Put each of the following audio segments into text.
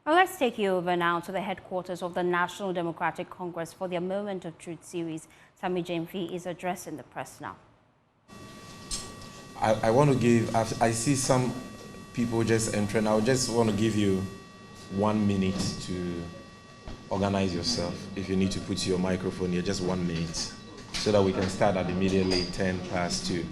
Well, let's take you over now to the headquarters of the National Democratic Congress for their Moment of Truth series. Sammy Gyamfi is addressing the press now. I want to give, I see some people just entering. I just want to give you 1 minute to organize yourself. If you need to put your microphone here, just 1 minute, so that we can start at immediately 2:10.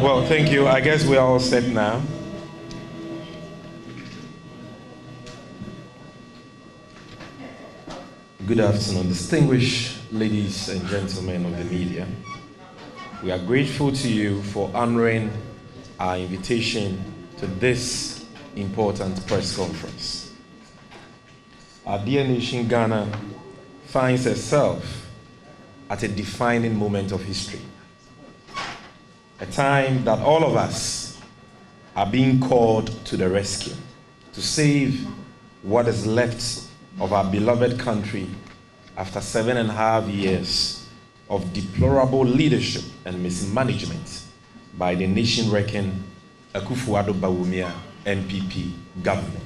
Well, thank you. I guess we are all set now. Good afternoon, distinguished ladies and gentlemen of the media. We are grateful to you for honoring our invitation to this important press conference. Our dear nation, Ghana, finds herself at a defining moment of history. A time that all of us are being called to the rescue, to save what is left of our beloved country after 7.5 years of deplorable leadership and mismanagement by the nation-wrecking Dr Bawumia NPP government.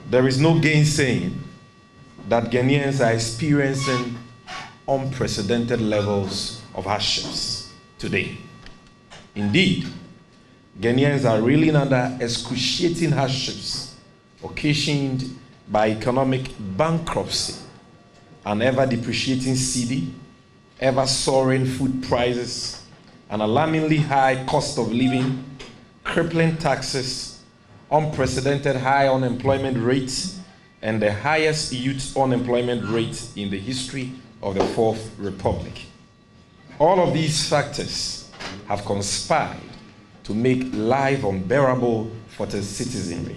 There is no gainsaying that Ghanaians are experiencing unprecedented levels of hardships today. Indeed, Ghanaians are reeling under excruciating hardships occasioned by economic bankruptcy, an ever-depreciating cedi, ever-soaring food prices, an alarmingly high cost of living, crippling taxes, unprecedented high unemployment rates, and the highest youth unemployment rate in the history of the Fourth Republic. All of these factors have conspired to make life unbearable for the citizenry.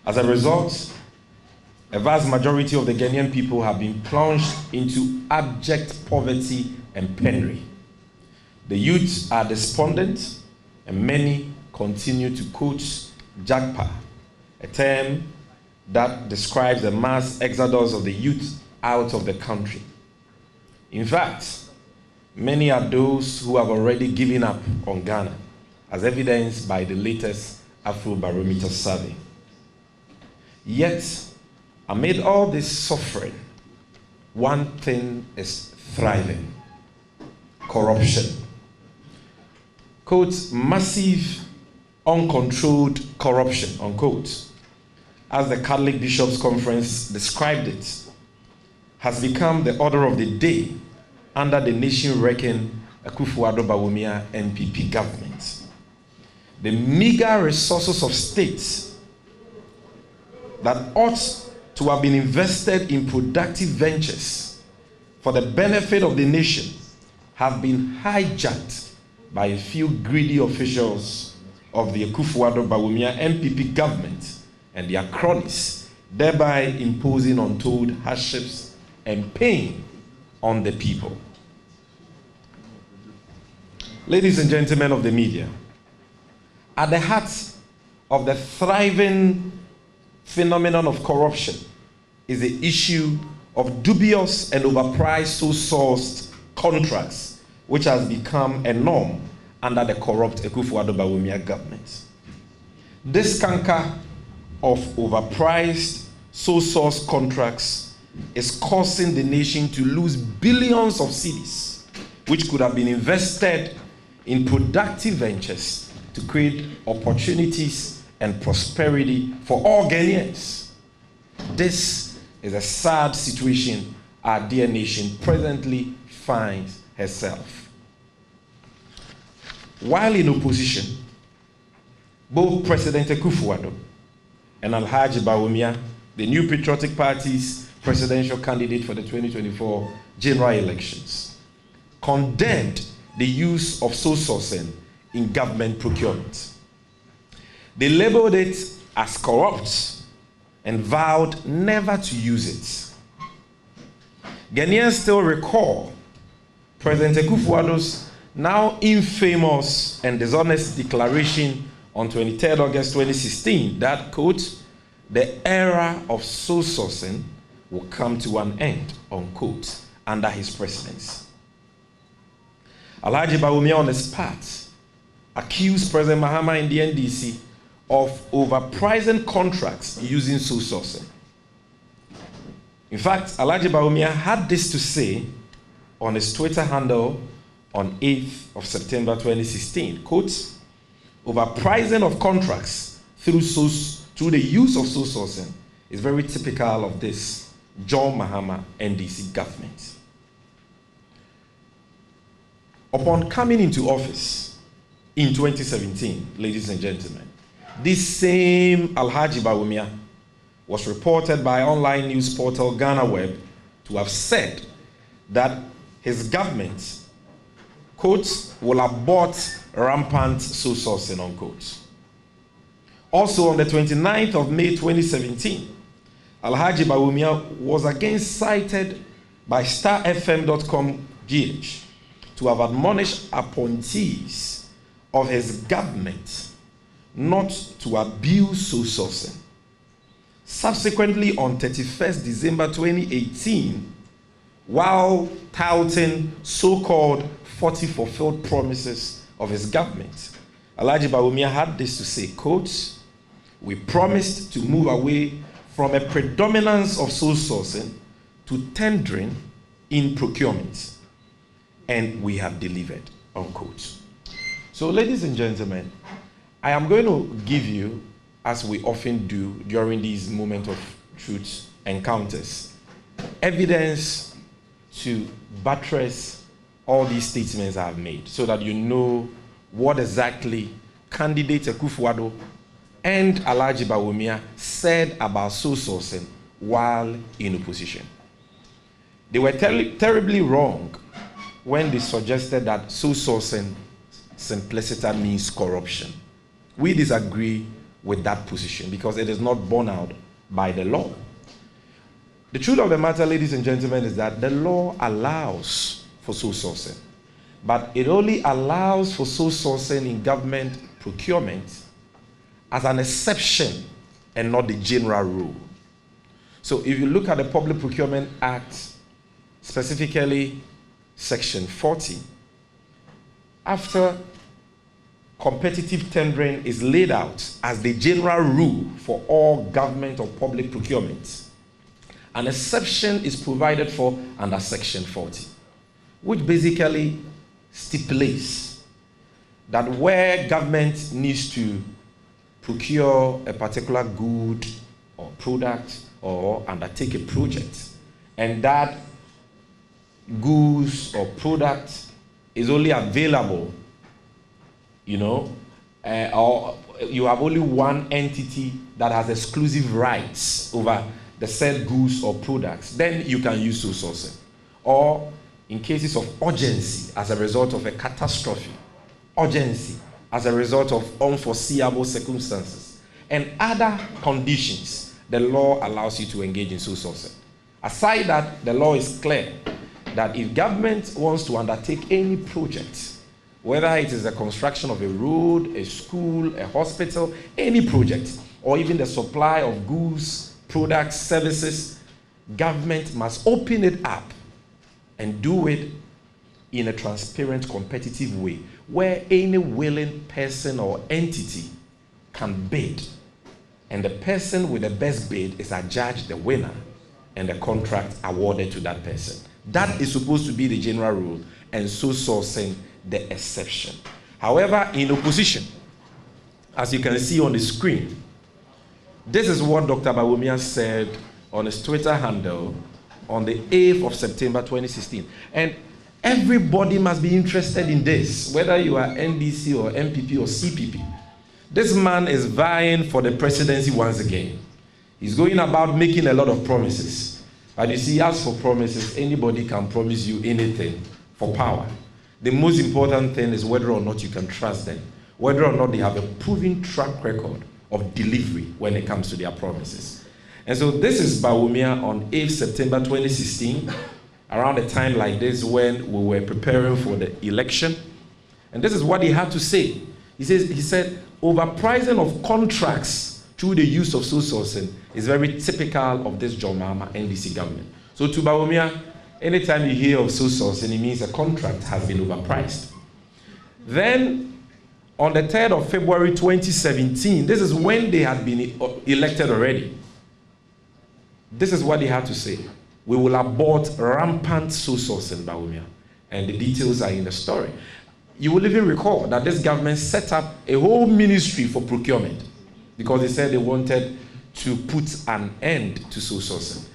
As a result, a vast majority of the Ghanaian people have been plunged into abject poverty and penury. The youth are despondent, and many continue to quote Jagpa, a term that describes the mass exodus of the youth out of the country. In fact, many are those who have already given up on Ghana, as evidenced by the latest Afrobarometer survey. Yet, amid all this suffering, one thing is thriving: corruption. Quote, massive, uncontrolled corruption, unquote, as the Catholic Bishops' Conference described it, has become the order of the day under the nation-wrecking Dr Bawumia NPP government. The meager resources of states that ought to have been invested in productive ventures for the benefit of the nation have been hijacked by a few greedy officials of the Bawumia MPP government and their cronies, thereby imposing untold hardships and pain on the people. Ladies and gentlemen of the media, at the heart of the thriving phenomenon of corruption is the issue of dubious and overpriced sole-sourced contracts, which has become a norm under the corrupt Bawumia government. This canker of overpriced sole-sourced contracts is causing the nation to lose billions of cedis, which could have been invested in productive ventures to create opportunities and prosperity for all Ghanaians. This is a sad situation our dear nation presently finds herself. While in opposition, both President Akufo-Addo and Alhaji Bawumia, the New Patriotic Party's presidential candidate for the 2024 general elections, condemned the use of sole sourcing in government procurement. They labeled it as corrupt and vowed never to use it. Ghanaians still recall President Akufo-Addo's now infamous and dishonest declaration on 23rd August 2016 that, quote, the era of sole sourcing will come to an end, unquote, under his presidency. Alhaji Bawumia on his part accused President Mahama and the NDC of overpricing contracts using sole sourcing. In fact, Alhaji Bawumia had this to say on his Twitter handle on 8th of September 2016, quote, overpricing of contracts through the use of sole sourcing is very typical of this John Mahama NDC government. Upon coming into office in 2017, ladies and gentlemen, this same Alhaji Bawumia was reported by online news portal Ghana Web to have said that his government, quote, will abort rampant sole sourcing, unquote. Also on the 29th of May 2017, Alhaji Bawumia was again cited by starfm.com GH to have admonished appointees of his government not to abuse sole sourcing. Subsequently, on 31st December 2018, while touting so-called 40 fulfilled promises of his government, Alhaji Bawumia had this to say, quote, we promised to move away from a predominance of sole sourcing to tendering in procurement, and we have delivered, unquote. So, ladies and gentlemen, I am going to give you, as we often do during these moments of truth encounters, evidence to buttress all these statements I have made so that you know what exactly candidate Akufo-Addo and Alhaji Bawumia said about sole sourcing while in opposition. They were terribly wrong when they suggested that sole sourcing simplicity means corruption. We disagree with that position because it is not borne out by the law. The truth of the matter, ladies and gentlemen, is that the law allows for sole sourcing, but it only allows for sole sourcing in government procurement as an exception and not the general rule. So if you look at the Public Procurement Act, specifically Section 40, after competitive tendering is laid out as the general rule for all government or public procurement, an exception is provided for under Section 40, which basically stipulates that where government needs to procure a particular good or product or undertake a project, and that goods or product is only available, or you have only one entity that has exclusive rights over the said goods or products, then you can use sole sourcing. Or in cases of urgency as a result of a catastrophe, urgency as a result of unforeseeable circumstances, and other conditions, the law allows you to engage in sole sourcing. Aside that, the law is clear that if government wants to undertake any project, whether it is the construction of a road, a school, a hospital, any project, or even the supply of goods, products, services, government must open it up and do it in a transparent, competitive way, where any willing person or entity can bid, and the person with the best bid is adjudged the winner, and the contract awarded to that person. That is supposed to be the general rule, and sole sourcing the exception. However, in opposition, as you can see on the screen, this is what Dr. Bawumia said on his Twitter handle on the 8th of September 2016. And everybody must be interested in this, whether you are NDC or MPP or CPP. This man is vying for the presidency once again. He's going about making a lot of promises. But you see, as for promises, anybody can promise you anything for power. The most important thing is whether or not you can trust them, whether or not they have a proven track record of delivery when it comes to their promises. And so this is Bawumia on 8th September 2016, around a time like this when we were preparing for the election. And this is what he had to say. He said, overpricing of contracts through the use of sole sourcing is very typical of this John Mahama NDC government. So to Bawumia, anytime you hear of sole sourcing, it means a contract has been overpriced. Then, on the 3rd of February 2017, this is when they had been elected already. This is what they had to say. We will abort rampant sole sourcing, Bawumia. And the details are in the story. You will even recall that this government set up a whole ministry for procurement because they said they wanted to put an end to sole sourcing.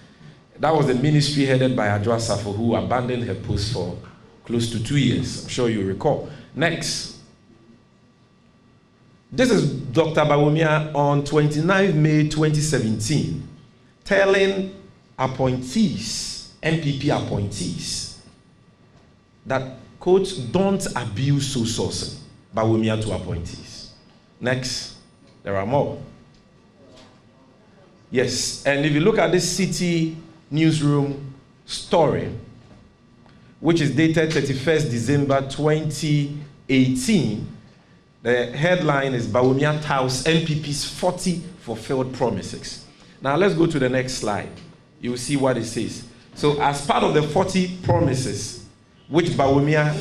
That was the ministry headed by Adjoa Safo, who abandoned her post for close to 2 years. I'm sure you recall. Next. This is Dr. Bawumia on 29 May 2017, telling appointees, MPP appointees, that, quote, don't abuse sole sourcing. Bawumia to appointees. Next. There are more. Yes, and if you look at this City Newsroom story, which is dated 31st December 2018, the headline is Bawumia touts MPP's 40 fulfilled promises. Now let's go to the next slide. You will see what it says. So as part of the 40 promises, which Bawumia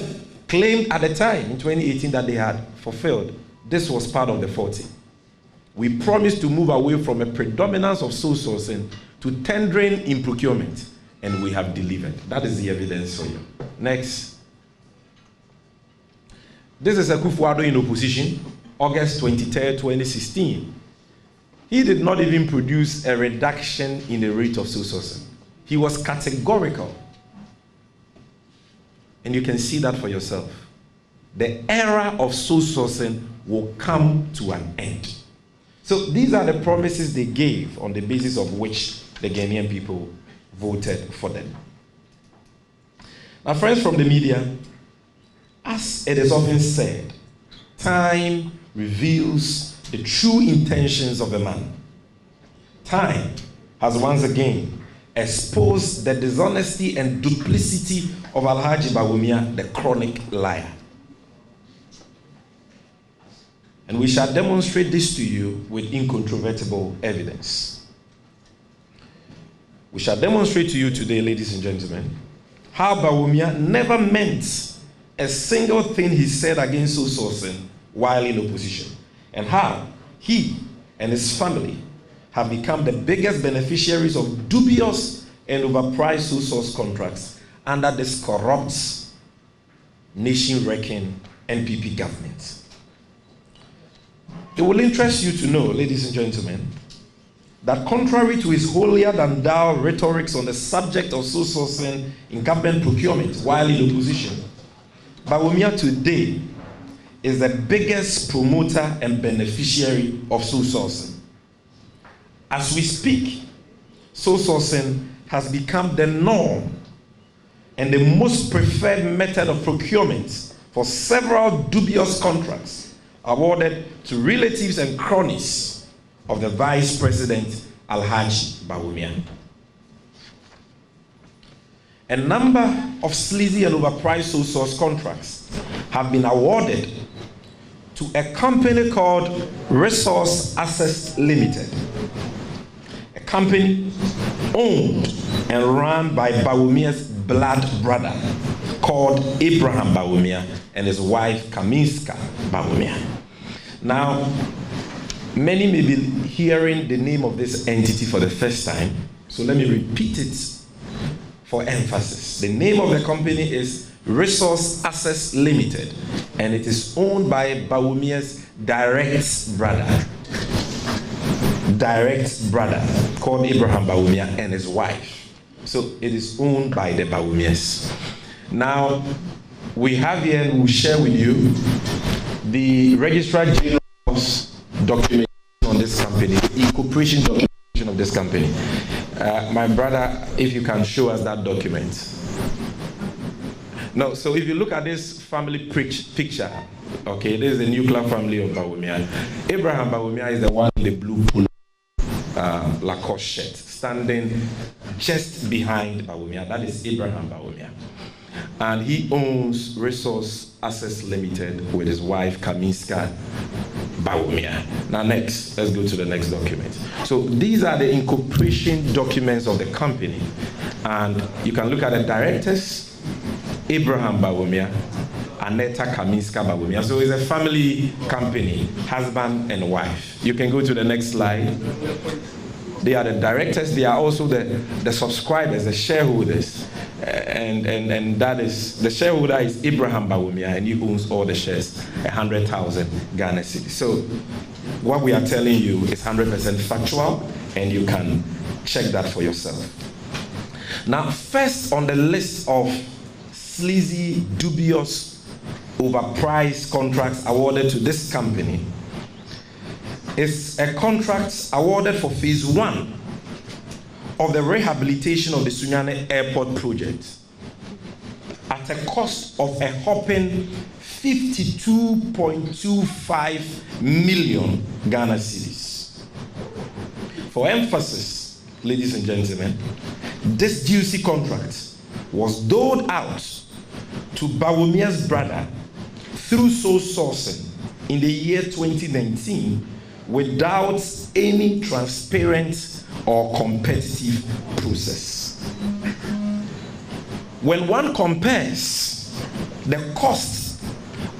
claimed at the time in 2018 that they had fulfilled, this was part of the 40. We promised to move away from a predominance of sole sourcing to tendering in procurement, and we have delivered. That is the evidence for you. Next. This is Akufo-Addo in opposition, August 23, 2016. He did not even produce a reduction in the rate of sole sourcing. He was categorical. And you can see that for yourself. The era of sole sourcing will come to an end. So these are the promises they gave on the basis of which the Ghanaian people voted for them. Now, friends from the media, as it is often said, time reveals the true intentions of a man. Time has once again exposed the dishonesty and duplicity of Alhaji Bawumia, the chronic liar. And we shall demonstrate this to you with incontrovertible evidence. We shall demonstrate to you today, ladies and gentlemen, how Bawumia never meant a single thing he said against sole sourcing while in opposition, and how he and his family have become the biggest beneficiaries of dubious and overpriced sole source contracts under this corrupt, nation-wrecking NPP government. It will interest you to know, ladies and gentlemen, that contrary to his holier-than-thou rhetorics on the subject of sole sourcing in government procurement while in opposition, Bawumia today is the biggest promoter and beneficiary of sole sourcing. As we speak, sole sourcing has become the norm and the most preferred method of procurement for several dubious contracts awarded to relatives and cronies of the Vice President Alhaji Bawumia. A number of sleazy and overpriced sole source contracts have been awarded to a company called Resource Access Limited, a company owned and run by Bawumia's blood brother called Abraham Bawumia and his wife Kaminska Bawumia. Now, many may be hearing the name of this entity for the first time, so let me repeat it for emphasis. The name of the company is Resource Access Limited, and it is owned by Bawumia's direct brother called Abraham Bawumia and his wife. So it is owned by the Bawumias. Now, we have here and we'll share with you the Registrar General's documentation on this company, the incorporation documentation of this company. My brother, if you can show us that document. No, so if you look at this family picture, okay, this is the nuclear family of Bawumia. Abraham Bawumia is the one in the blue polo Lacoste shirt, standing just behind Bawumia. That is Abraham Bawumia. And he owns Resource Access Limited with his wife Kaminska Bawumia. Now next, let's go to the next document. So these are the incorporation documents of the company. And you can look at the directors, Abraham Bawumia, Aneta Kaminska Bawumia. So it's a family company, husband and wife. You can go to the next slide. They are the directors. They are also the subscribers, the shareholders. And that is, the shareholder is Abraham Bawumia, and he owns all the shares, 100,000 Ghana cedis. So what we are telling you is 100% factual, and you can check that for yourself. Now, first on the list of sleazy, dubious, overpriced contracts awarded to this company is a contract awarded for phase 1 of the rehabilitation of the Sunyani airport project at a cost of a whopping 52.25 million Ghana cedis. For emphasis, ladies and gentlemen, this juicy contract was doled out to Bawumia's brother through sole sourcing in the year 2019 without any transparent or competitive process. When one compares the cost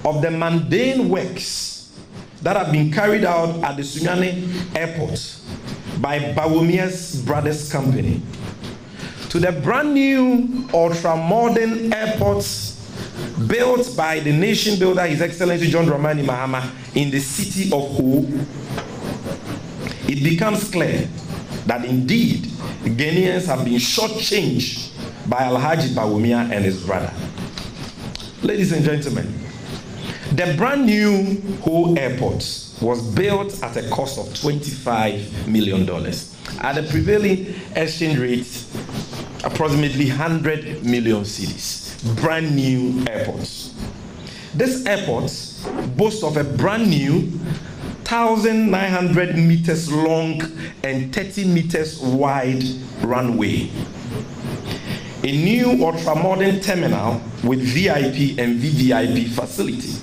of the mundane works that have been carried out at the Sunyani airport by Bawumia's brother's company to the brand new ultra-modern airports built by the nation builder, His Excellency John Dramani Mahama, in the city of Ho, it becomes clear that indeed Ghanaians have been shortchanged by Alhaji Bawumia and his brother. Ladies and gentlemen, the brand new Ho airport was built at a cost of $25 million. At the prevailing exchange rate, approximately 100 million cedis. Brand new airports. This airport boasts of a brand new 1,900 meters long and 30 meters wide runway. A new ultra-modern terminal with VIP and VVIP facility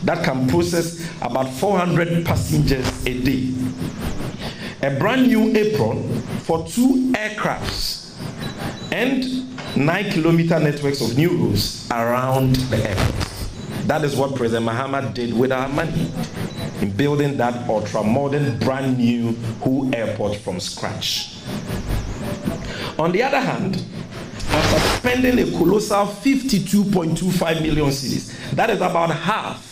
that can process about 400 passengers a day. A brand new apron for 2 aircrafts and 9-kilometer networks of new roads around the airport. That is what President Mahama did with our money in building that ultra-modern, brand new Ho airport from scratch. On the other hand, after spending a colossal 52.25 million cedis, that is about half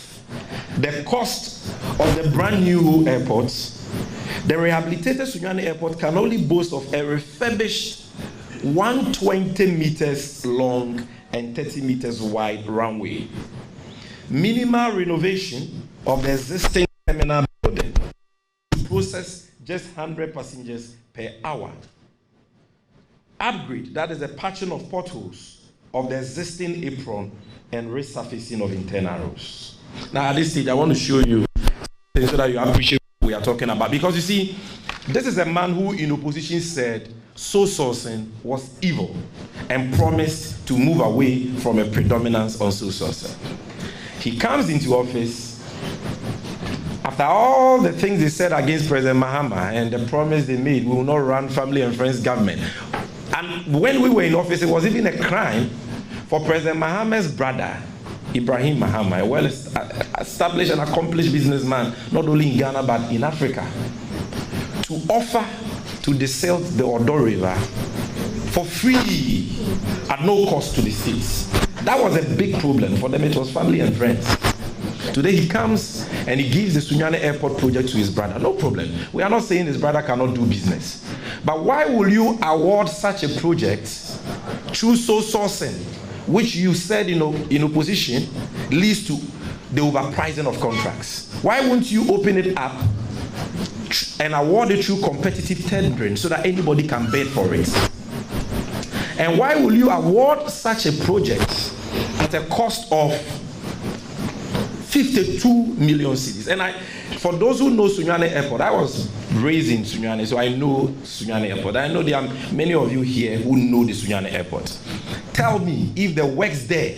the cost of the brand new Ho airports, the rehabilitated Sunyani airport can only boast of a refurbished 120 meters long and 30 meters wide runway. minimal renovation of the existing terminal building to process just 100 passengers per hour. Upgrade, that is the patching of potholes of the existing apron and resurfacing of internal roads. Now at this stage, I want to show you so that you appreciate what we are talking about. Because you see, this is a man who in opposition said sole sourcing was evil and promised to move away from a predominance on sole sourcing. He comes into office after all the things they said against President Mahama and the promise they made, we will not run family and friends government. And when we were in office, it was even a crime for President Mahama's brother, Ibrahim Mahama, a well-established and accomplished businessman, not only in Ghana but in Africa, to offer to desilt the Odo River for free at no cost to the states. That was a big problem for them. It was family and friends. Today he comes and he gives the Sunyani airport project to his brother. No problem. We are not saying his brother cannot do business. But why will you award such a project through sole sourcing, which you said in opposition leads to the overpricing of contracts? Why won't you open it up and award it through competitive tendering so that anybody can bid for it? And why will you award such a project at a cost of 52 million cedis? And for those who know Sunyani Airport, I was raised in Sunyani, so I know Sunyani Airport. I know there are many of you here who know the Sunyani Airport. Tell me if the works there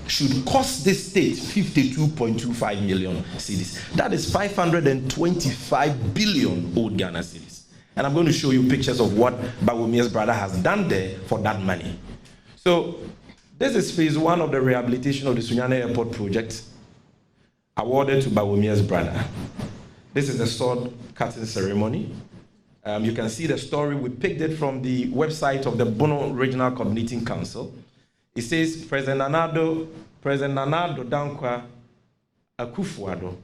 should cost the state 52.25 million cedis. That is 525 billion old Ghana cedis. And I'm going to show you pictures of what Bawumia's brother has done there for that money. So this is phase 1 of the rehabilitation of the Sunyani Airport project, awarded to Bawumia's brother. This is the sword cutting ceremony. You can see the story. We picked it from the website of the Bono Regional Coordinating Council. It says, President Nana Addo Dankwa Akufo-Addo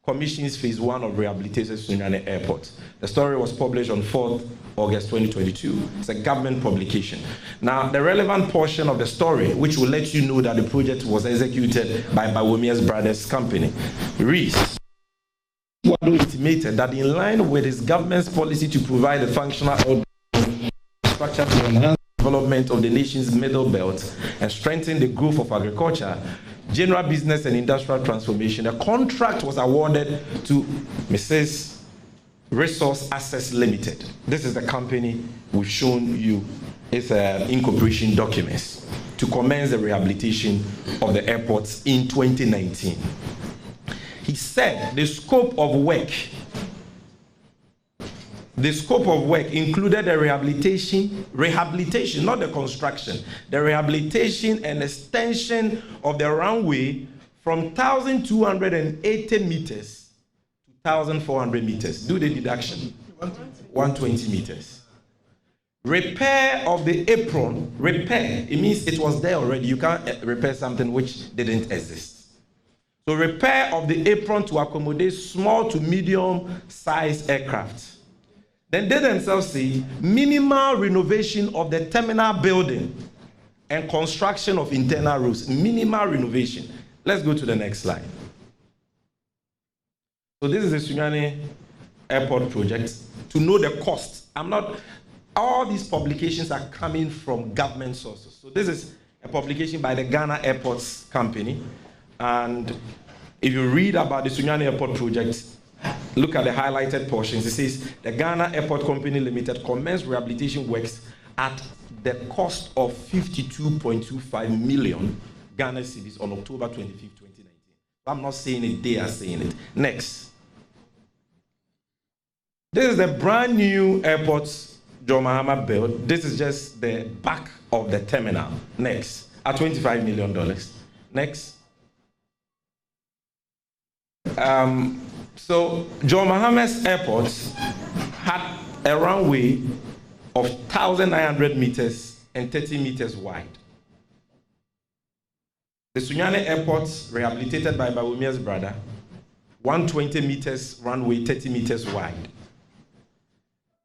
commissions phase 1 of rehabilitation Sunyani Airport. The story was published on 4th August 2022. It's a government publication. Now, the relevant portion of the story, which will let you know that the project was executed by Bawumia's brother's company, reads, intimated that in line with his government's policy to provide a functional structure to enhance development of the nation's middle belt and strengthen the growth of agriculture, general business and industrial transformation, a contract was awarded to Mrs. Resource Access Limited. This is the company we've shown you. It's incorporation documents to commence the rehabilitation of the airports in 2019. He said the scope of work included the rehabilitation, not the construction, the rehabilitation and extension of the runway from 1,280 meters to 1,400 meters. Do the deduction. 120 meters. Repair of the apron. Repair, it means it was there already. You can't repair something which didn't exist. So repair of the apron to accommodate small to medium sized aircraft. Then they themselves say minimal renovation of the terminal building and construction of internal roads. Minimal renovation. Let's go to the next slide. So this is the Sunyani Airport project. To know the cost, all these publications are coming from government sources. So this is a publication by the Ghana Airports Company. And if you read about the Sunyani Airport project, look at the highlighted portions. It says the Ghana Airport Company Limited commenced rehabilitation works at the cost of 52.25 million Ghana cedis on October 25, 2019. I'm not saying it, they are saying it. Next. This is the brand new airport John Mahama built. This is just the back of the terminal. Next. At $25 million. Next. So John Mahama's airport had a runway of 1,900 meters and 30 meters wide. The Sunyani Airport, rehabilitated by Bawumia's brother, 120 meters runway, 30 meters wide.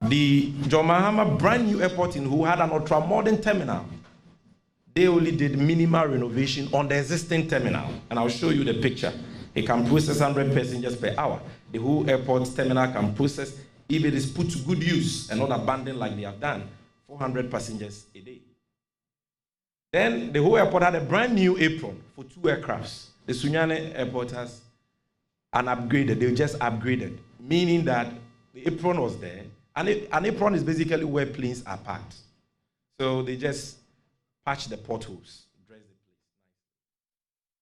The John Mahama brand new airport in Hu had an ultra-modern terminal. they only did minimal renovation on the existing terminal. And I'll show you the picture. It can process 100 passengers per hour. The whole airport terminal can process, if it is put to good use and not abandoned like they have done, 400 passengers a day. Then the whole airport had a brand new apron for 2 aircrafts. The Sunyani airport has an upgraded, they just upgraded, meaning that the apron was there. And an apron is basically where planes are parked. So they just patch the potholes, dress the place.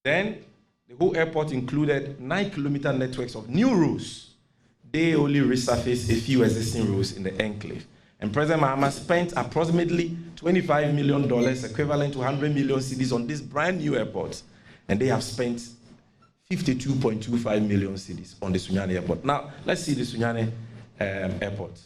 Then the whole airport included 9-kilometer networks of new roads. They only resurfaced a few existing roads in the enclave. And President Mahama spent approximately $25 million, equivalent to 100 million cedis, on this brand new airport. And they have spent 52.25 million cedis on the Sunyani airport. Now, let's see the Sunyani airport.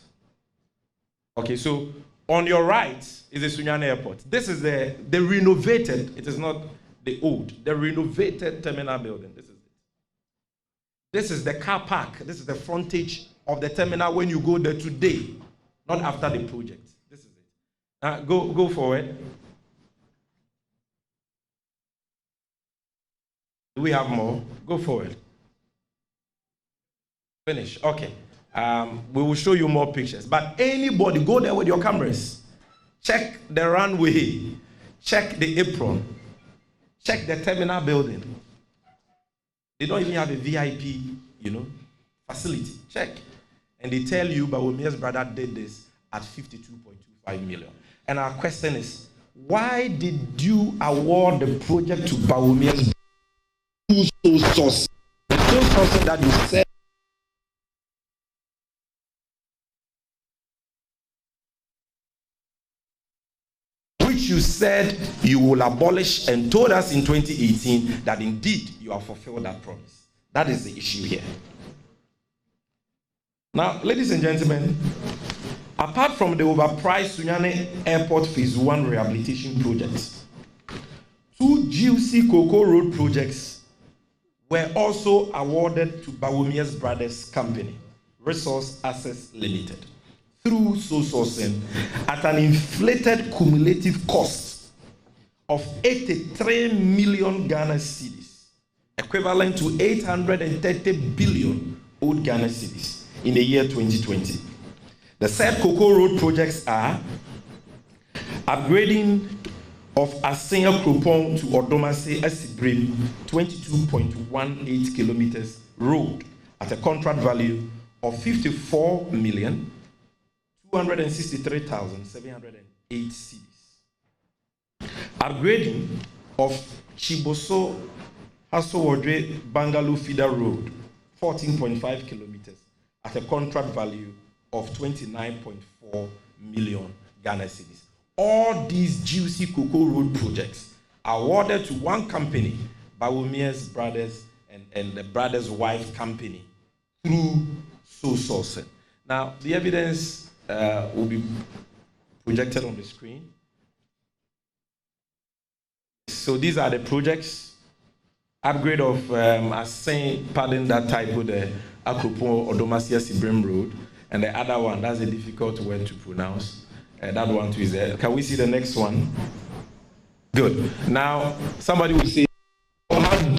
Okay, so on your right is the Sunyani airport. This is the renovated, it is not the old, the renovated terminal building. This is it. This is the car park. This is the frontage of the terminal when you go there today, not after the project. This is it. Go forward. Do we have more? Go forward. Finish. Okay. We will show you more pictures. But anybody, go there with your cameras. Check the runway. Check the apron. Check the terminal building. They don't even have a VIP, facility. Check. And they tell you Bawumia's brother did this at 52.25 million. And our question is, why did you award the project to Bawumia's source? The sole source that you said you said you will abolish, and told us in 2018 that indeed you have fulfilled that promise. That is the issue here. Now, ladies and gentlemen, apart from the overpriced Sunyani Airport Phase 1 rehabilitation projects, 2 GUC Cocoa Road projects were also awarded to Bawumia's brothers company, Resource Access Limited, through sole sourcing at an inflated cumulative cost of 83 million Ghana cedis, equivalent to 830 billion old Ghana cedis in the year 2020. The said Cocoa Road projects are upgrading of Asenya Kropong to Odomase Esibrim 22.18 kilometers road at a contract value of 54,263,708 cedis. Upgrading of Chiboso Hasowodre Bangalore Feeder Road 14.5 kilometers at a contract value of 29.4 million Ghana cedis. All these juicy Cocoa Road projects are awarded to one company, Bawumia's brothers and the brothers' wife company, through sole sourcing. Now, the evidence will be projected on the screen. So these are the projects. Upgrade of pardon that typo, the Akropo Odomasia Sibrim Road, and the other one, that's a difficult word to pronounce. That one too is there. Can we see the next one? Good. Now, somebody will say, how do you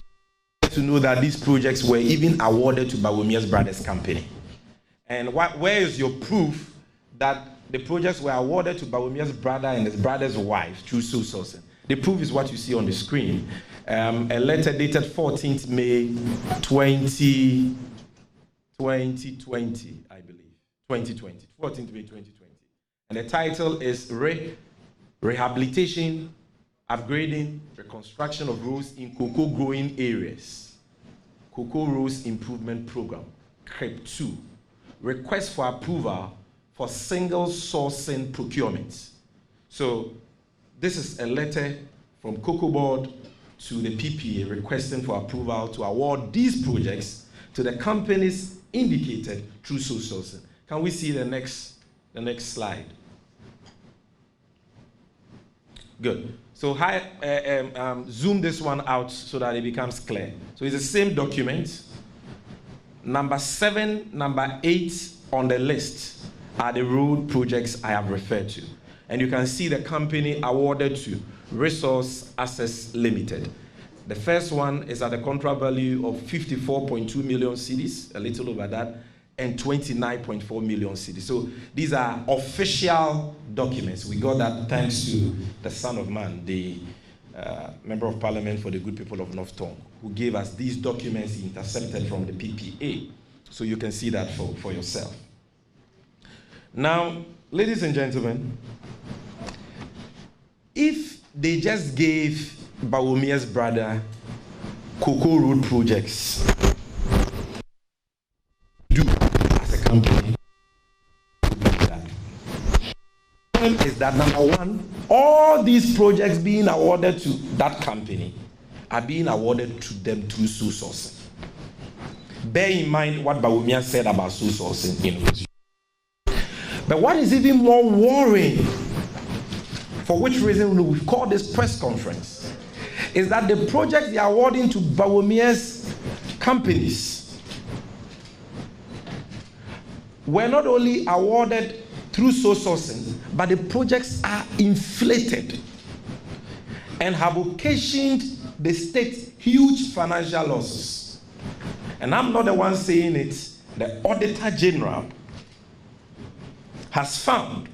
to know that these projects were even awarded to Bawumia's brothers company? And where is your proof that the projects were awarded to Bawumia's brother and his brother's wife through sole sourcing? The proof is what you see on the screen. A letter dated 14th May 2020, I believe. 2020. 14th May 2020. And the title is Rehabilitation, Upgrading, Reconstruction of Roads in Cocoa Growing Areas. Cocoa Roads Improvement Program, CREP 2. Request for approval for single sourcing procurement. So this is a letter from Cocoa Board to the PPA requesting for approval to award these projects to the companies indicated through sole sourcing. Can we see the next slide? Good. So zoom this one out so that it becomes clear. So it's the same document. Number 7, number 8 on the list are the road projects I have referred to. And you can see the company awarded to Resource Access Limited. The first one is at a contract value of 54.2 million cedis, a little over that, and 29.4 million cedis. So these are official documents. We got that thanks to the Son of Man, the Member of Parliament for the Good People of North Tongue, who gave us these documents intercepted from the PPA. So you can see that for yourself. Now, ladies and gentlemen, if they just gave Bawumia's brother Cocoa Road projects do as a company, is that number one, all these projects being awarded to that company are being awarded to them through sole sourcing. Bear in mind what Bawumia said about sole sourcing in opposition. But what is even more worrying, for which reason we've called this press conference, is that the projects they are awarding to Bawumia's companies were not only awarded through sole sourcing, but the projects are inflated and have occasioned the state huge financial losses. And I'm not the one saying it. The Auditor General has found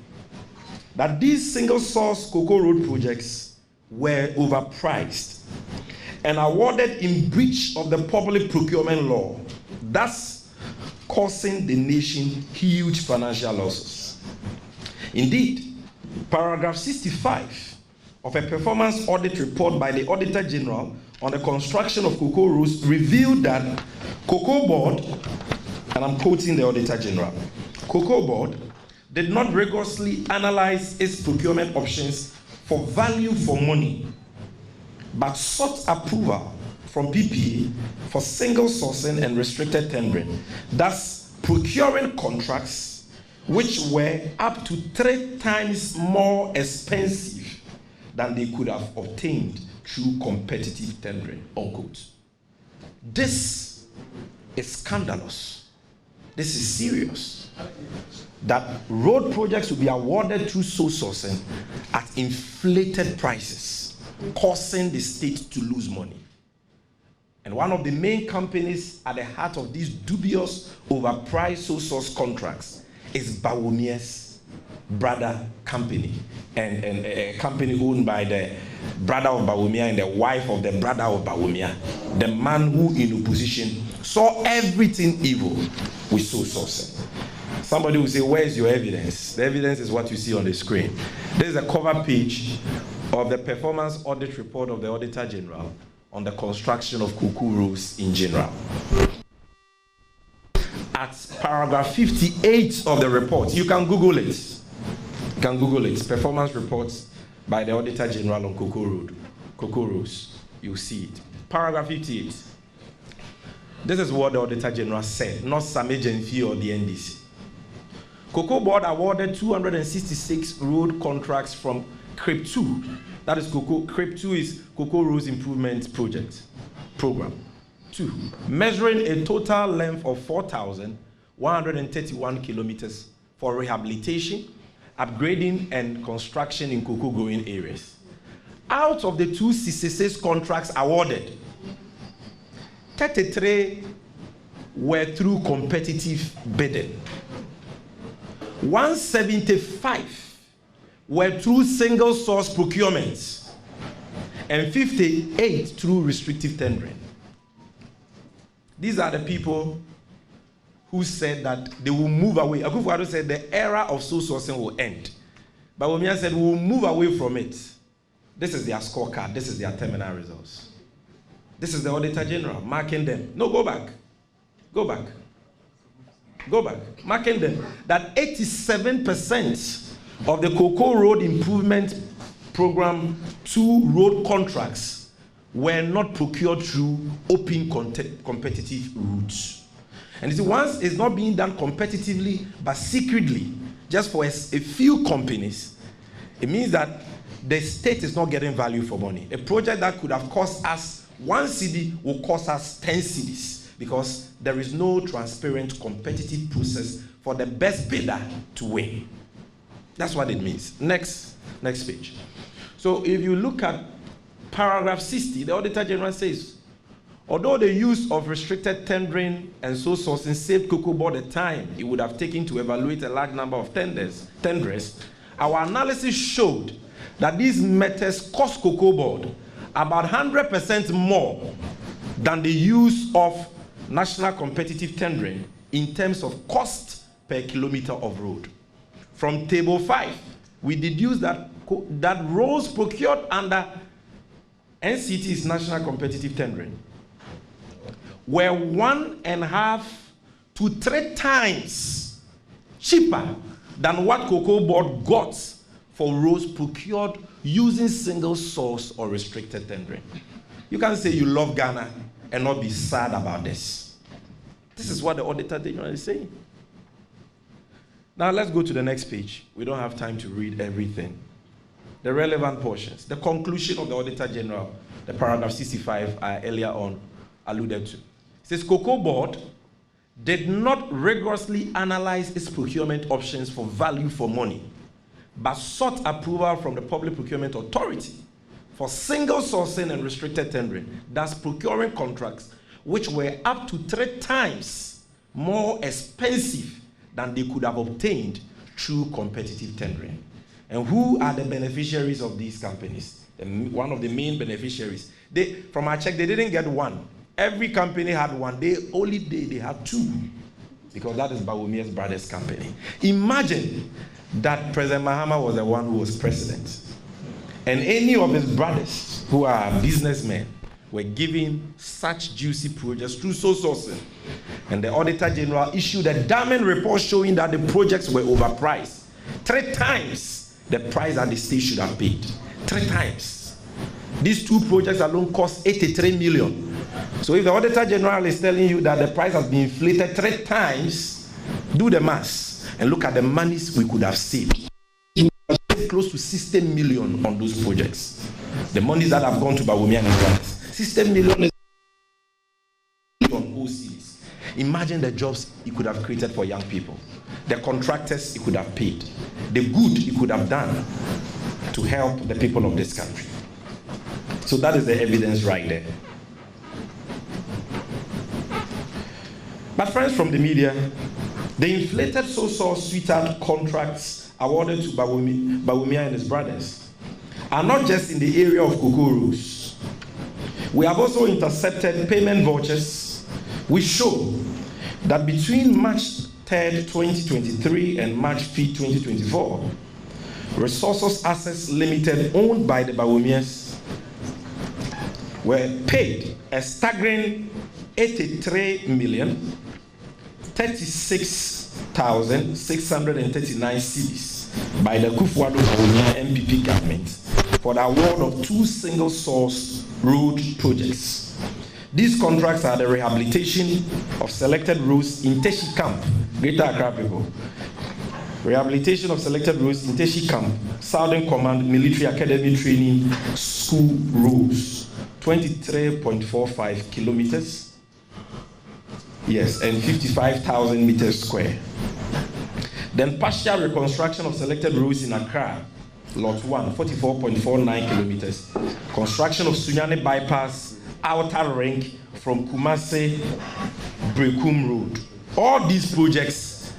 that these single-source Cocoa Road projects were overpriced and awarded in breach of the public procurement law, thus causing the nation huge financial losses. Indeed, paragraph 65 of a performance audit report by the Auditor General on the construction of Cocoa Roads revealed that Cocoa Board, and I'm quoting the Auditor General, Cocoa Board did not rigorously analyze its procurement options for value for money, but sought approval from PPA for single sourcing and restricted tendering, thus procuring contracts which were up to 3 times more expensive than they could have obtained through competitive tendering, unquote. This is scandalous. This is serious. That road projects will be awarded through sole sourcing at inflated prices, causing the state to lose money. And one of the main companies at the heart of these dubious, overpriced sole source contracts is Bawumia's brother company, and a company owned by the brother of Bawumia and the wife of the brother of Bawumia, the man who in opposition saw everything evil with sole sourcing. Somebody will say, where's your evidence? The evidence is what you see on the screen. This is a cover page of the performance audit report of the Auditor General on the construction of Cocoa Roads in general. At paragraph 58 of the report, you can Google it. You can Google it. Performance reports by the Auditor General on Cocoa Roads. You'll see it. Paragraph 58. This is what the Auditor General said, not Sammy Gyamfi or the NDC. Cocoa Board awarded 266 road contracts from CRIP 2. That is CRIP 2 is Cocoa Roads Improvement Program 2, measuring a total length of 4,131 kilometers for rehabilitation, upgrading, and construction in cocoa growing areas. Out of the 266 contracts awarded, 33 were through competitive bidding. 175 were through single source procurements, and 58 through restrictive tendering. These are the people who said that they will move away. Akufo-Addo said the era of sole sourcing will end. But Bawumia said we will move away from it. This is their scorecard. This is their terminal results. This is the Auditor General marking them. No, go back. Go back. Go back. Marking them that 87% of the Cocoa Road Improvement Program 2 road contracts were not procured through open competitive routes. And you see, once it's not being done competitively but secretly, just for a few companies, it means that the state is not getting value for money. A project that could have cost us 1 cedi will cost us 10 cedis because there is no transparent competitive process for the best bidder to win. That's what it means. Next page. So if you look at paragraph 60, the Auditor General says, although the use of restricted tendering and sole sourcing saved Cocoa Board the time it would have taken to evaluate a large number of tenderers, our analysis showed that these methods cost Cocoa Board about 100% more than the use of national competitive tendering in terms of cost per kilometer of road. From table 5, we deduce that roads procured under NCT's national competitive tendering were 1.5 to 3 times cheaper than what Cocoa Board got for roads procured using single source or restricted tendering. You can't say you love Ghana and not be sad about this. This is what the Auditor General is saying. Now let's go to the next page. We don't have time to read everything. The relevant portions. The conclusion of the Auditor General, the paragraph 65 I earlier on alluded to. It says Cocoa Board did not rigorously analyze its procurement options for value for money, but sought approval from the Public Procurement Authority for single sourcing and restricted tendering, thus procuring contracts which were up to 3 times more expensive than they could have obtained through competitive tendering. And who are the beneficiaries of these companies? One of the main beneficiaries. From our check, they didn't get one. Every company had one. They had 2. Because that is Bawumia's brother's company. Imagine that President Mahama was the one who was president. And any of his brothers who are businessmen were given such juicy projects through sole sourcing. And the Auditor General issued a damning report showing that the projects were overpriced. 3 times the price that the state should have paid. 3 times. These 2 projects alone cost 83 million. So if the Auditor General is telling you that the price has been inflated 3 times, do the maths and look at the monies we could have saved. We have saved close to 60 million on those projects. The monies that have gone to Bawumia and brothers. 60 million is on OCs. Imagine the jobs he could have created for young people, the contractors he could have paid, the good he could have done to help the people of this country. So that is the evidence right there. But friends from the media, the inflated sole source sweetheart contracts awarded to Bawumia and his brothers are not just in the area of cocoa rows. We have also intercepted payment vouchers which show that between March 3rd, 2023 and March 5th, 2024, Resources Assets Limited, owned by the Bawumias, were paid a staggering 83,036,639 cedis by the Kufuor Bawumia MPP government for the award of 2 single-source road projects. These contracts are the rehabilitation of selected roads in Teshi Camp, Greater Accra people. Rehabilitation of selected roads in Teshi Camp, Southern Command Military Academy Training School roads, 23.45 kilometers. Yes, and 55,000 meters square. Then partial reconstruction of selected roads in Accra, Lot 1, 44.49 kilometers. Construction of Sunyani bypass, outer ring from Kumasi, Brekum Road. All these projects,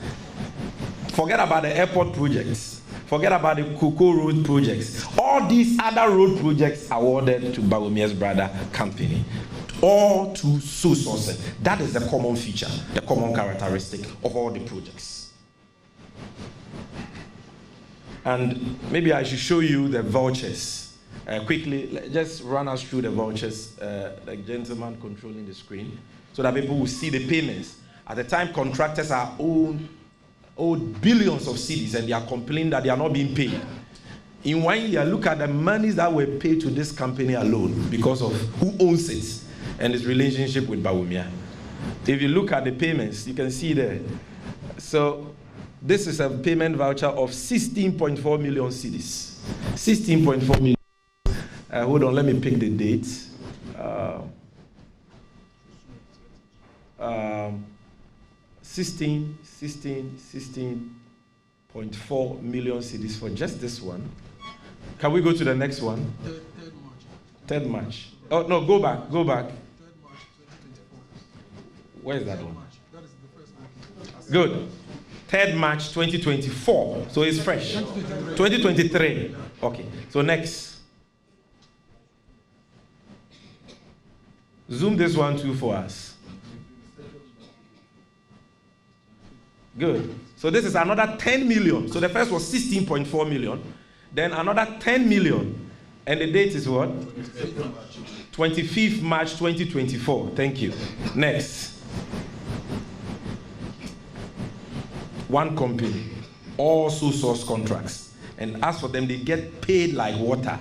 forget about the airport projects, forget about the Cocoa Road projects. All these other road projects awarded to Bawumia's brother company. All to sole sourcing. That is the common feature, the common characteristic of all the projects. And maybe I should show you the vouchers. Quickly, just run us through the vouchers, the gentleman controlling the screen, so that people will see the payments. At the time, contractors are owed billions of cedis and they are complaining that they are not being paid. In 1 year, look at the monies that were paid to this company alone because of who owns it and its relationship with Bawumia. If you look at the payments, you can see there. So this is a payment voucher of 16.4 million cedis. 16.4 million. Hold on, let me pick the date. 16.4 16.4 million cedis for just this one. Can we go to the next one? 3rd March. Oh, no, go back. 3rd March 2024. Where is that one? That is the first one. Good. 3rd March 2024. So it's fresh. 2023. Okay. So next. Zoom this one too for us. Good. So this is another 10 million. So the first was 16.4 million. Then another 10 million. And the date is what? 25th March 2024. Thank you. Next. One company. Also source contracts. And as for them, they get paid like water.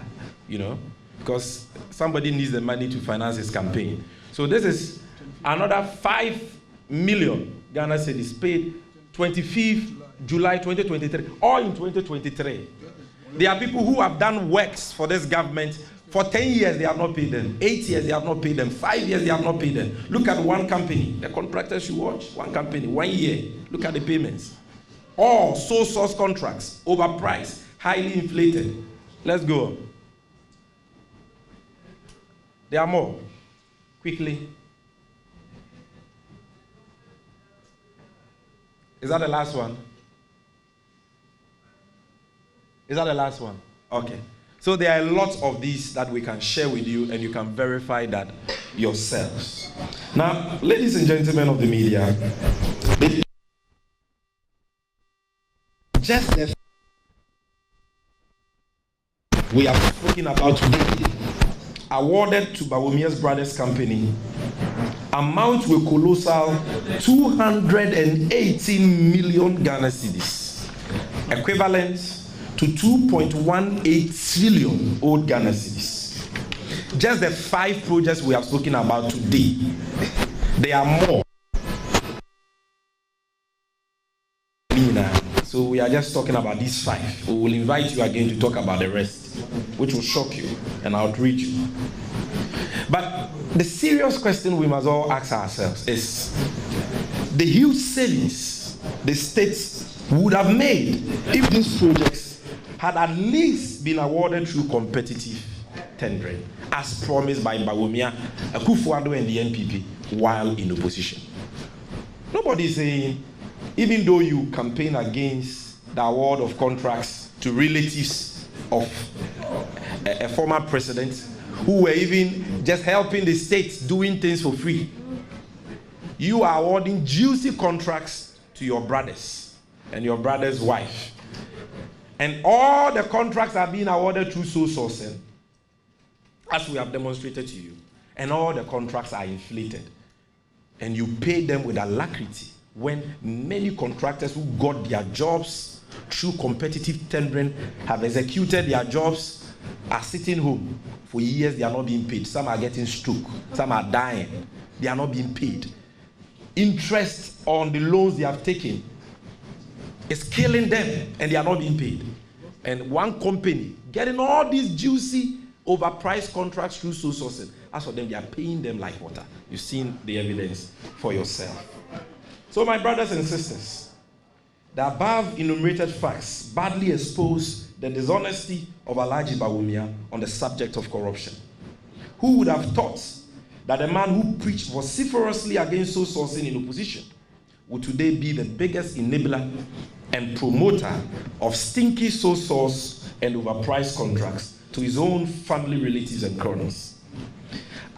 You know. Because somebody needs the money to finance his campaign. So this is another 5 million Ghana cedis paid 25th July 2023, or in 2023. There are people who have done works for this government. For 10 years, they have not paid them. 8 years, they have not paid them. 5 years, they have not paid them. Look at one company. The contractors you watch, one company, 1 year. Look at the payments. All sole source contracts, overpriced, highly inflated. Let's go. There are more. Quickly. Is that the last one? Is that the last one? Okay. So there are lots of these that we can share with you, and you can verify that yourselves. Now, ladies and gentlemen of the media, just the we are talking about today, awarded to Bawumia's Brothers Company, amount with colossal 218 million Ghana cedis, equivalent to 2.18 trillion old Ghana cedis. Just the 5 projects we have spoken about today. There are more. So we are just talking about these 5. We will invite you again to talk about the rest, which will shock you and outreach you. But the serious question we must all ask ourselves is the huge savings the states would have made if these projects had at least been awarded through competitive tendering, as promised by Bawumia, Akufo-Addo and the NPP while in opposition. Nobody is saying, even though you campaign against the award of contracts to relatives of a former president who were even just helping the states doing things for free, you are awarding juicy contracts to your brothers and your brother's wife. And all the contracts are being awarded through sole sourcing, as we have demonstrated to you. And all the contracts are inflated. And you pay them with alacrity, when many contractors who got their jobs through competitive tendering have executed their jobs, are sitting home for years. They are not being paid. Some are getting stroke. Some are dying. They are not being paid. Interest on the loans they have taken is killing them, and they are not being paid. And one company getting all these juicy, overpriced contracts through sole sourcing. As for them, they are paying them like water. You've seen the evidence for yourself. So, my brothers and sisters, the above enumerated facts badly expose the dishonesty of Alhaji Bawumia on the subject of corruption. Who would have thought that a man who preached vociferously against sole sourcing in opposition would today be the biggest enabler and promoter of stinky sole source and overpriced contracts to his own family, relatives, and cronies?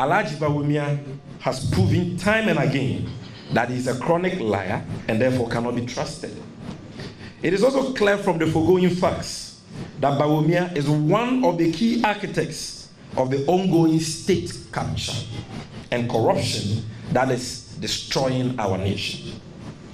Alhaji Bawumia has proven time and again that he is a chronic liar and therefore cannot be trusted. It is also clear from the foregoing facts that Bawumia is one of the key architects of the ongoing state capture and corruption that is destroying our nation.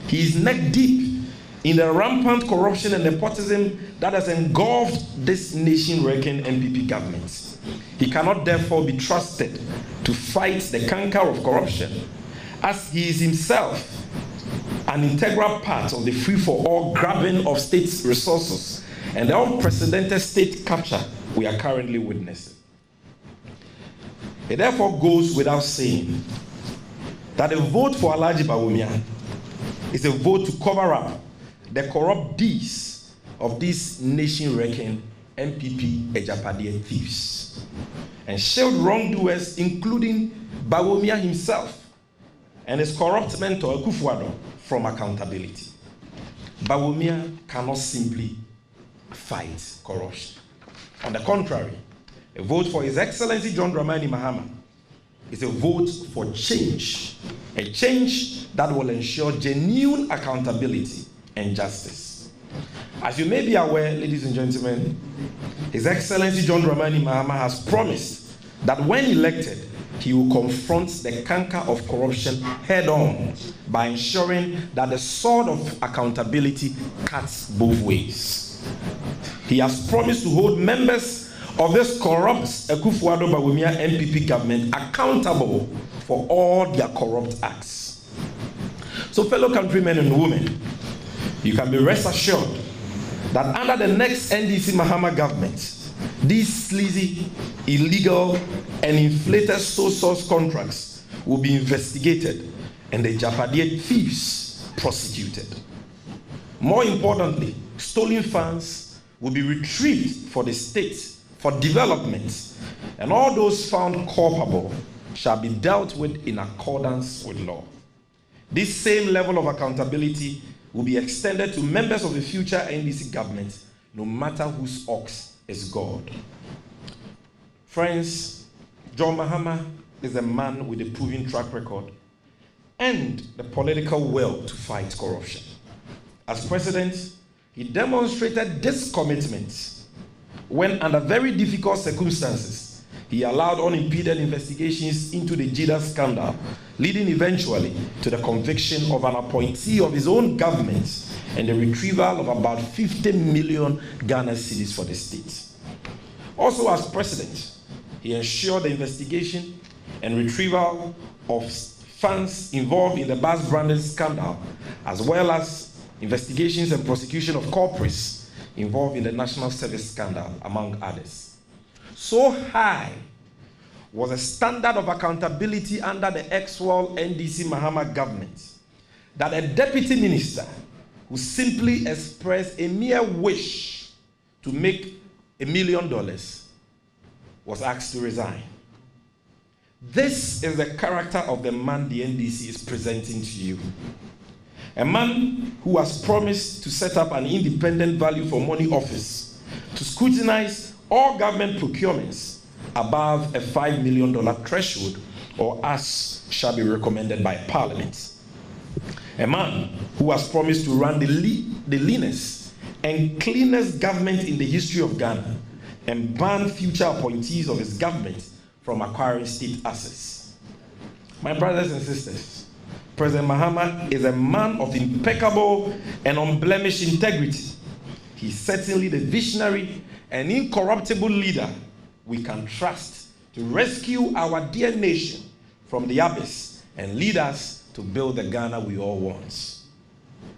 He is neck deep in the rampant corruption and nepotism that has engulfed this nation-wrecking NPP government. He cannot therefore be trusted to fight the canker of corruption, as he is himself an integral part of the free-for-all grabbing of state resources and the unprecedented state capture we are currently witnessing. It therefore goes without saying that a vote for Alhaji Bawumia is a vote to cover up the corrupt deeds of these nation-wrecking MPP Ejapade thieves and shield wrongdoers, including Bawumia himself and his corrupt mentor Akufo-Addo, from accountability. Bawumia cannot simply fight corruption. On the contrary, a vote for His Excellency John Dramani Mahama is a vote for change, a change that will ensure genuine accountability and justice. As you may be aware, ladies and gentlemen, His Excellency John Dramani Mahama has promised that when elected, he will confront the canker of corruption head-on by ensuring that the sword of accountability cuts both ways. He has promised to hold members of this corrupt Akufo-Addo Bawumia MPP government accountable for all their corrupt acts. So, fellow countrymen and women, you can be rest assured that under the next NDC Mahama government, these sleazy, illegal, and inflated sole source contracts will be investigated and the Japade thieves prosecuted. More importantly, stolen funds will be retrieved for the state for development, and all those found culpable shall be dealt with in accordance with law. This same level of accountability will be extended to members of the future NDC government, no matter whose ox is God. Friends, John Mahama is a man with a proven track record and the political will to fight corruption. As president, he demonstrated this commitment when, under very difficult circumstances, he allowed unimpeded investigations into the Jida scandal, leading eventually to the conviction of an appointee of his own government and the retrieval of about 50 million Ghana cedis for the state. Also, as president, he ensured the investigation and retrieval of funds involved in the bus branding scandal, as well as investigations and prosecution of culprits involved in the national service scandal, among others. So high was the standard of accountability under the ex-World NDC Mahama government that a deputy minister who simply expressed a mere wish to make $1 million was asked to resign. This is the character of the man the NDC is presenting to you. A man who has promised to set up an independent value for money office to scrutinize all government procurements above a $5 million threshold, or as shall be recommended by Parliament. A man who has promised to run the leanest and cleanest government in the history of Ghana and ban future appointees of his government from acquiring state assets. My brothers and sisters, President Mahama is a man of impeccable and unblemished integrity. He's certainly the visionary and incorruptible leader we can trust to rescue our dear nation from the abyss and lead us to build the Ghana we all want.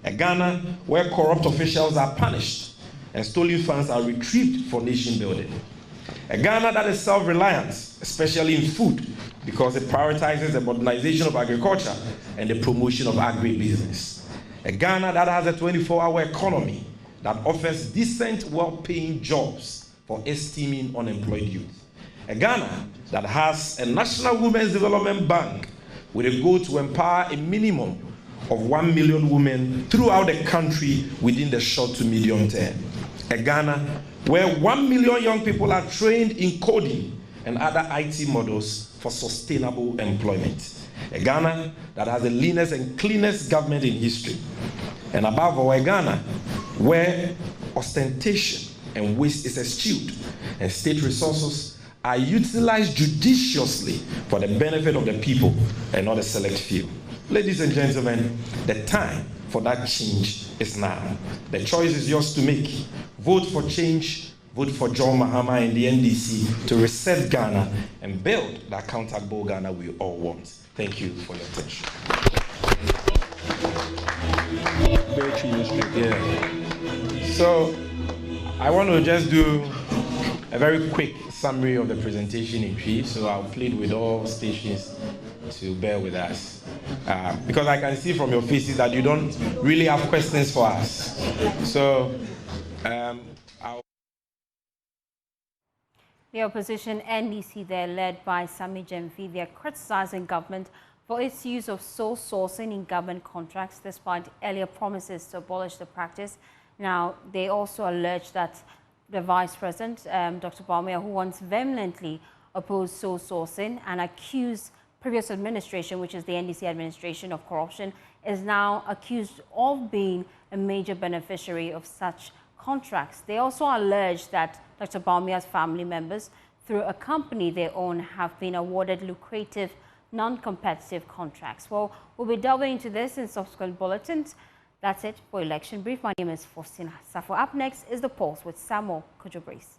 A Ghana where corrupt officials are punished and stolen funds are retrieved for nation building. A Ghana that is self-reliant, especially in food, because it prioritizes the modernization of agriculture and the promotion of agribusiness. A Ghana that has a 24-hour economy that offers decent, well-paying jobs for esteeming unemployed youth. A Ghana that has a National Women's Development Bank with a goal to empower a minimum of 1 million women throughout the country within the short to medium term. A Ghana where 1 million young people are trained in coding and other IT models for sustainable employment. A Ghana that has the leanest and cleanest government in history. And above all, a Ghana where ostentation and waste is eschewed and state resources are utilized judiciously for the benefit of the people and not a select few. Ladies and gentlemen, the time for that change is now. The choice is yours to make. Vote for change. Vote for John Mahama and the NDC to reset Ghana and build the accountable Ghana we all want. Thank you for your attention. Yeah. So, I want to just do a very quick summary of the presentation in brief, so I'll plead with all stations to bear with us. Because I can see from your faces that you don't really have questions for us. So, The opposition NDC, there led by Sammy Gyamfi, they are criticizing government for its use of sole sourcing in government contracts despite earlier promises to abolish the practice. Now, they also allege that the Vice President, Dr Bawumia, who once vehemently opposed sole sourcing and accused previous administration, which is the NDC administration, of corruption, is now accused of being a major beneficiary of such contracts. They also allege that Dr Bawumia's family members, through a company they own, have been awarded lucrative, non-competitive contracts. Well, we'll be delving into this in subsequent bulletins. That's it for Election Brief. My name is Faustina Safo. Up next is The Pulse with Samuel Kujobris.